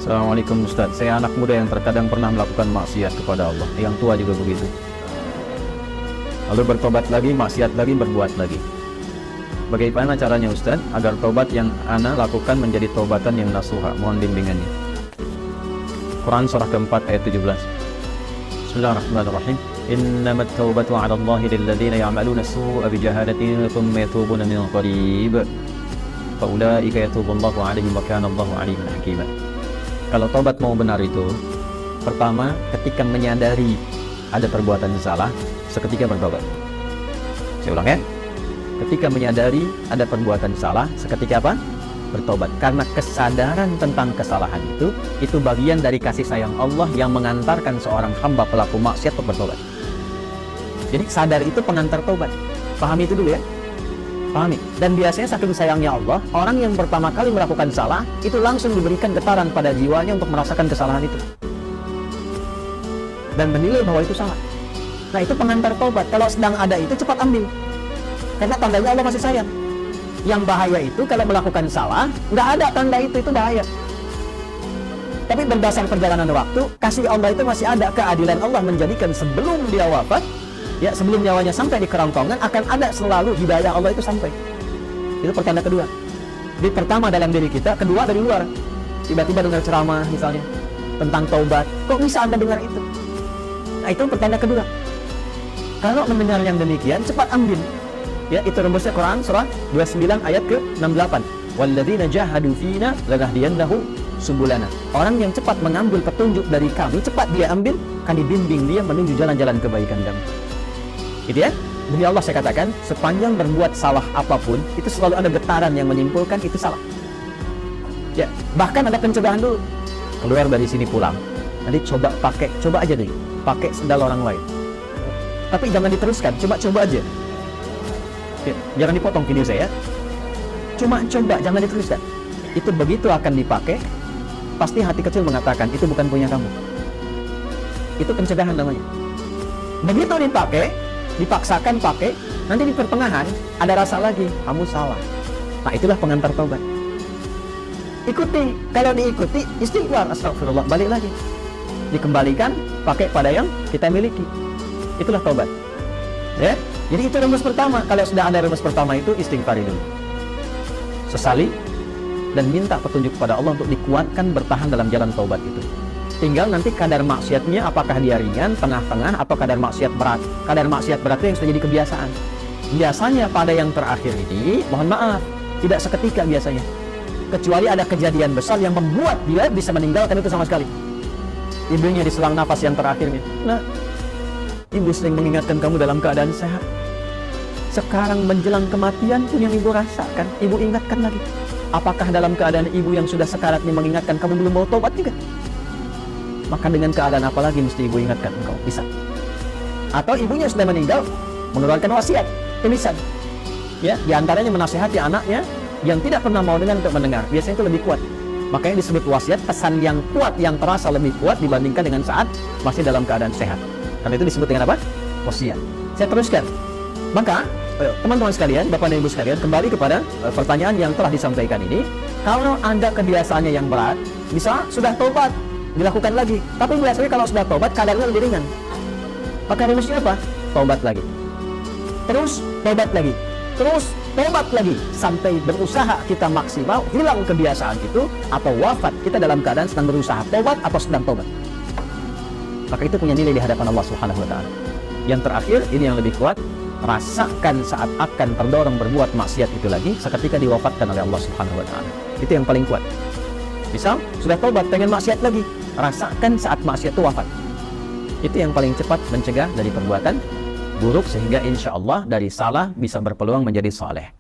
Assalamualaikum Ustaz, saya anak muda yang terkadang pernah melakukan maksiat kepada Allah. Yang tua juga begitu. Lalu bertobat lagi, maksiat lagi, berbuat lagi. Bagaimana caranya Ustaz agar tobat yang ana lakukan menjadi tobatan yang nasuha? Mohon bimbingannya. Quran surah keempat ayat 17. Bismillahirrahmanirrahim. Innamat taubatu 'ala Allahi lilladzina ya'maluna as-su'a bijahalatin thumma yatubuna min qarib. Fa ulaika yatubullahu 'alaihim wa kana Allahu 'aliman hakima. Kalau tobat mau benar itu, pertama ketika menyadari ada perbuatan salah, seketika bertobat. Saya ulang ya. Ketika menyadari ada perbuatan salah, seketika apa? Bertobat. Karena kesadaran tentang kesalahan itu bagian dari kasih sayang Allah yang mengantarkan seorang hamba pelaku maksiat untuk bertobat. Jadi sadar itu pengantar tobat. Pahami itu dulu ya. Pahami. Dan biasanya saking sayangnya Allah, orang yang pertama kali melakukan salah itu langsung diberikan getaran pada jiwanya untuk merasakan kesalahan itu dan menilai bahwa itu salah. Nah, itu pengantar tobat. Kalau sedang ada itu cepat ambil, karena tandanya Allah masih sayang. Yang bahaya itu kalau melakukan salah nggak ada tanda itu bahaya. Tapi berdasar perjalanan waktu, kasih Allah itu masih ada. Keadilan Allah menjadikan sebelum dia wafat, ya sebelum nyawanya sampai di kerongkongan, akan ada selalu hidayah Allah itu sampai. Itu pertanda kedua. Di pertama dalam diri kita, kedua dari luar. Tiba-tiba dengar ceramah misalnya tentang taubat, kok bisa Anda dengar itu? Nah, itu pertanda kedua. Kalau mendengar yang demikian, cepat ambil. Ya, itu rumusnya Quran surah 29 ayat ke-68. Walladzina jahadu fina lanahdiyannahum subulana. Orang yang cepat mengambil petunjuk dari kami, cepat dia ambil, kami bimbing dia menuju jalan-jalan kebaikan kami. Gitu ya. Demi Allah saya katakan, sepanjang berbuat salah apapun, itu selalu ada getaran yang menyimpulkan itu salah. Ya, bahkan ada pencegahan dulu. Keluar dari sini pulang, nanti coba aja deh, pakai sendal orang lain. Tapi jangan diteruskan, coba aja. Ya, jangan dipotong video saya. Cuma coba, jangan diteruskan. Itu begitu akan dipakai, pasti hati kecil mengatakan itu bukan punya kamu. Itu pencegahan namanya. Begitu dipakai, dipaksakan pakai, nanti di pertengahan ada rasa lagi, kamu salah. Nah, itulah pengantar taubat. Ikuti, kalau diikuti istighfar, astagfirullah, balik lagi, dikembalikan pakai pada yang kita miliki. Itulah taubat. Ya, jadi itu rumus pertama. Kalau sudah ada rumus pertama itu, istighfar dulu, sesali, dan minta petunjuk kepada Allah untuk dikuatkan bertahan dalam jalan taubat itu. Tinggal nanti kadar maksiatnya, apakah dia ringan, tengah-tengah, atau kadar maksiat berat. Kadar maksiat berat itu yang sudah jadi kebiasaan. Biasanya pada yang terakhir ini, mohon maaf, tidak seketika biasanya. Kecuali ada kejadian besar yang membuat dia bisa meninggalkan itu sama sekali. Ibunya diselang nafas yang terakhirnya. Nah, ibu sering mengingatkan kamu dalam keadaan sehat. Sekarang menjelang kematian pun yang ibu rasakan, ibu ingatkan lagi. Apakah dalam keadaan ibu yang sudah sekarat ini mengingatkan kamu belum mau tobat juga? Maka dengan keadaan apa lagi mesti ibu ingatkan engkau? Bisa. Atau ibunya sudah meninggal, mengeluarkan wasiat, tulisan. Ya, diantaranya menasihati anaknya yang tidak pernah mau dengar untuk mendengar. Biasanya itu lebih kuat. Makanya disebut wasiat, pesan yang kuat, yang terasa lebih kuat dibandingkan dengan saat masih dalam keadaan sehat. Karena itu disebut dengan apa? Wasiat. Saya teruskan. Maka, teman-teman sekalian, Bapak dan Ibu sekalian, kembali kepada pertanyaan yang telah disampaikan ini. Kalau Anda kebiasaannya yang berat, bisa sudah tobat, dilakukan lagi. Tapi biasanya kalau sudah tobat, kadarnya lebih ringan. Maka rumusnya apa? Tobat lagi. Terus tobat lagi. Terus tobat lagi. Sampai berusaha kita maksimal, hilang kebiasaan itu, atau wafat kita dalam keadaan sedang berusaha tobat atau sedang tobat. Maka itu punya nilai di hadapan Allah Subhanahu wa Ta'ala. Yang terakhir, ini yang lebih kuat, rasakan saat akan terdorong berbuat maksiat itu lagi, seketika diwafatkan oleh Allah Subhanahu wa Ta'ala. Itu yang paling kuat. Misal, sudah tobat, pengen maksiat lagi, rasakan saat maksiat itu wafat. Itu yang paling cepat mencegah dari perbuatan buruk, sehingga insya Allah dari salah bisa berpeluang menjadi saleh.